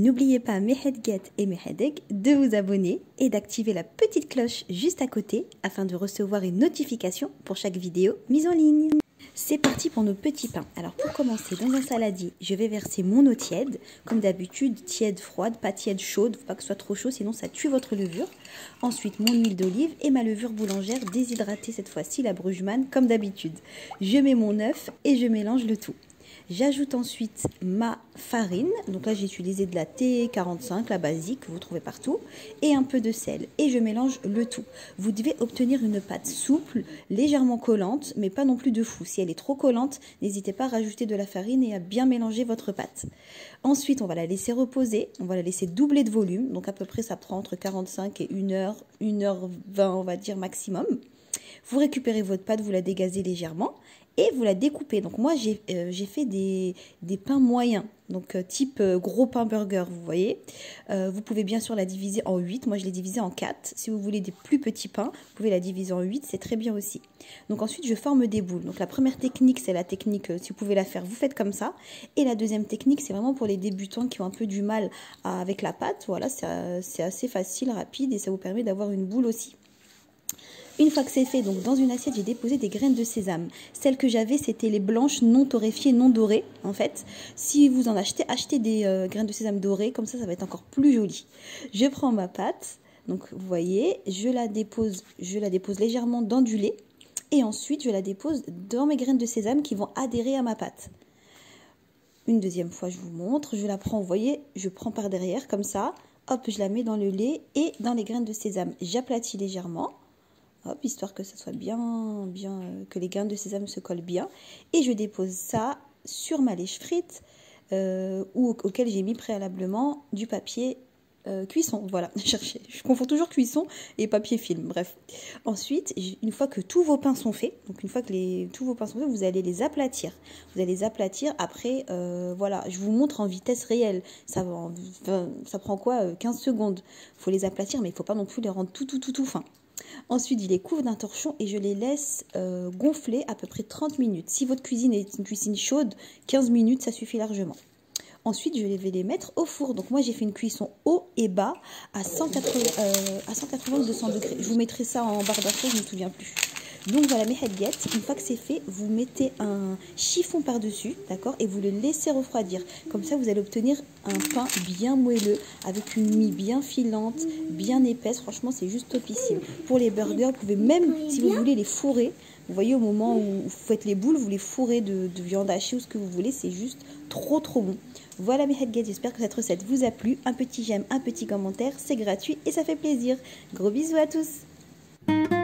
N'oubliez pas mes headget et mes headegg de vous abonner et d'activer la petite cloche juste à côté afin de recevoir une notification pour chaque vidéo mise en ligne. C'est parti pour nos petits pains. Alors pour commencer, dans un saladier, je vais verser mon eau tiède. Comme d'habitude, tiède, froide, pas tiède, chaude. Faut pas que ce soit trop chaud, sinon ça tue votre levure. Ensuite, mon huile d'olive et ma levure boulangère déshydratée cette fois-ci, la Brugman, comme d'habitude. Je mets mon œuf et je mélange le tout. J'ajoute ensuite ma farine, donc là j'ai utilisé de la T45, la basique que vous trouvez partout, et un peu de sel, et je mélange le tout. Vous devez obtenir une pâte souple, légèrement collante, mais pas non plus de fou. Si elle est trop collante, n'hésitez pas à rajouter de la farine et à bien mélanger votre pâte. Ensuite, on va la laisser reposer, on va la laisser doubler de volume, donc à peu près ça prend entre 45 et 1 heure, 1h20 on va dire maximum. Vous récupérez votre pâte, vous la dégazez légèrement et vous la découpez. Donc moi j'ai fait des pains moyens, donc type gros pain burger, vous voyez. Vous pouvez bien sûr la diviser en 8, moi je l'ai divisé en 4. Si vous voulez des plus petits pains, vous pouvez la diviser en 8, c'est très bien aussi. Donc ensuite je forme des boules. Donc la première technique, c'est la technique, si vous pouvez la faire, vous faites comme ça. Et la deuxième technique, c'est vraiment pour les débutants qui ont un peu du mal avec la pâte. Voilà, c'est assez facile, rapide et ça vous permet d'avoir une boule aussi. Une fois que c'est fait, donc dans une assiette, j'ai déposé des graines de sésame. Celles que j'avais, c'était les blanches non torréfiées, non dorées, en fait. Si vous en achetez, achetez des graines de sésame dorées, comme ça va être encore plus joli. Je prends ma pâte, donc vous voyez, je la dépose légèrement dans du lait. Et ensuite, je la dépose dans mes graines de sésame qui vont adhérer à ma pâte. Une deuxième fois, je vous montre, je la prends, vous voyez, je prends par derrière, comme ça. Hop, je la mets dans le lait et dans les graines de sésame. J'aplatis légèrement. Hop, histoire que ça soit bien, que les graines de sésame se collent bien. Et je dépose ça sur ma lèche frite auquel j'ai mis préalablement du papier cuisson. Voilà, je confonds toujours cuisson et papier film, bref. Ensuite, une fois que tous vos pains sont faits, donc une fois que tous vos pains sont faits, vous allez les aplatir. Vous allez les aplatir après, voilà, je vous montre en vitesse réelle. Ça prend quoi 15 secondes. Il faut les aplatir, mais il ne faut pas non plus les rendre tout fin. Ensuite, je les couvre d'un torchon et je les laisse gonfler à peu près 30 minutes. Si votre cuisine est une cuisine chaude, 15 minutes, ça suffit largement. Ensuite, je vais les mettre au four. Donc moi, j'ai fait une cuisson haut et bas à 180 ou 200 degrés. Je vous mettrai ça en barre d'infos, je ne me souviens plus. Donc voilà mes headget. Une fois que c'est fait, vous mettez un chiffon par-dessus, d'accord, et vous le laissez refroidir. Comme ça, vous allez obtenir un pain bien moelleux, avec une mie bien filante, bien épaisse. Franchement, c'est juste topissime. Pour les burgers, vous pouvez même, si vous voulez, les fourrer. Vous voyez, au moment où vous faites les boules, vous les fourrez de viande hachée ou ce que vous voulez. C'est juste trop bon. Voilà mes headget. J'espère que cette recette vous a plu. Un petit j'aime, un petit commentaire, c'est gratuit et ça fait plaisir. Gros bisous à tous.